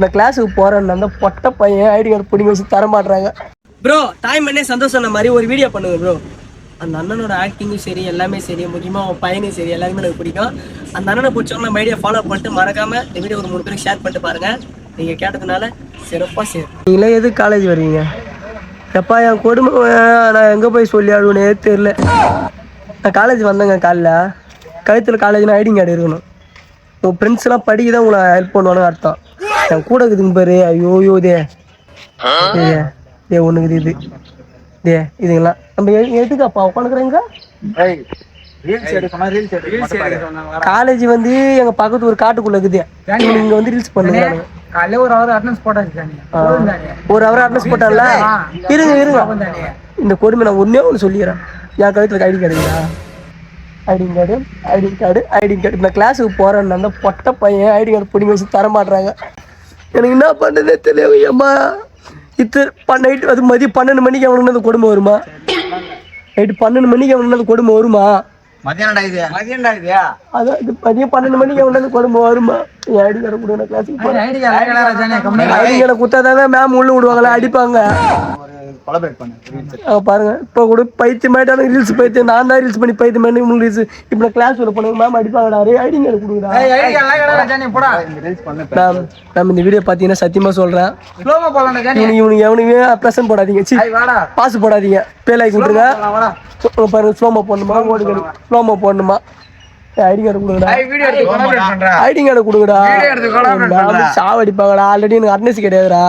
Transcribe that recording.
இந்த கிளாஸுக்கு போறேன்னு அந்த பொட்ட பையன் ஐடி கார்டு பிடிங்க வச்சு தர மாட்டாங்க. ப்ரோ டைம் பண்ணே சந்தோஷம் மாதிரி ஒரு வீடியோ பண்ணுங்க ப்ரோ. அந்த அண்ணனோட ஆக்டிங்கும் சரி எல்லாமே சரி, முக்கியமாக அவன் பையனும் சரி எல்லாருமே எனக்கு பிடிக்கும். அந்த அண்ணனை பிடிச்சவங்க நம்ம ஐடியா ஃபாலோ பண்ணிட்டு மறக்காம இந்த வீடியோ ஒரு 3 பேருக்கு ஷேர் பண்ணிட்டு பாருங்க. நீங்கள் கேட்டதுனால சிறப்பாக சரி. நீங்களே எதுக்கு காலேஜ் வரீங்க? எப்பா என் கொடுமை நான் எங்கே போய் சொல்லி ஆடுவேனே தெரியல. நான் காலேஜ் வந்தேங்க. காலைல கழுத்தில் காலேஜ்னா ஐடி கார்டு இருக்கணும். உங்கள் ஃப்ரெண்ட்ஸ்லாம் படிக்க தான் உங்களை ஹெல்ப் பண்ணுவானு அர்த்தம். என் கூட இருக்குதுங்க பாரு. ஐயோ ஏ ஒன்றுக்குது இது இதுங்களா நம்ம எதுக்காப்பா உட்காந்துக்கிறேங்க. காலேஜ் வந்து எங்க பக்கத்து ஒரு காட்டுக்குள்ள இருக்குது. இங்க வந்து ரீல்ஸ் பண்ணுங்க. ஒரு ஹவர் அட்டெண்டன்ஸ் போட்டால இருங்க. இந்த கொடுமை நான் ஒண்ணு சொல்லிடுறேன். என் கழுத்துல ஐடி கார்டுங்களா? ஐடி கார்டு இந்த கிளாஸுக்கு போறேன்னு அந்த பொட்ட பையன் ஐடி கார்டு பிடிங்க வச்சு தர மாட்டாங்க. எனக்கு என்ன பண்ணுறதே தெரியல. அம்மா நைட்டு அது மதியம் 12 மணிக்கு அவனுக்கு அந்த கொடுமை வருமா? நைட்டு 12 மணிக்கு அவனுக்கு அந்த கொடுமை வருமா? மதியம் 12 மணிக்கு அவனுக்கு கொடுமை வருமா? ஐடி கார்டு கொடுங்க கிளாஸுக்கு. ஐடி கார்டை கொடுத்தாதாங்க மேம் உள்ள விடுவாங்களா, அடிப்பாங்க. பாருங்க இப்போ கூட பைத்தியமாயிட்டான ரீல்ஸ் பைத்தியம். நான் தான் ரீல்ஸ் பண்ணி பைத்தியமாயிட்டு ரீல்ஸ். இப்போ கிளாஸ் உள்ள போனேன் மேம் அடிப்பாங்கடா. ஐடி கார்டு கொடுக்குறா. நம்ம இந்த வீடியோ பார்த்தீங்கன்னா சத்தியமா சொல்றேன், இவனுக்கு எவனுமே ப்ரெசன்ட் போடாதீங்க, பாசு போடாதீங்க, பேலாக்கி விட்டுருங்க. பாருங்க ஸ்லோமோ போடணுமா, ஸ்லோமோ போடணுமா? ஐடி கார்டு கொடுங்கடா. ஐடி கார்டு கொடுங்கடா. சாவடிப்பாங்கடா. ஆல்ரெடி எனக்கு அட்னஸ் கிடையாதுடா.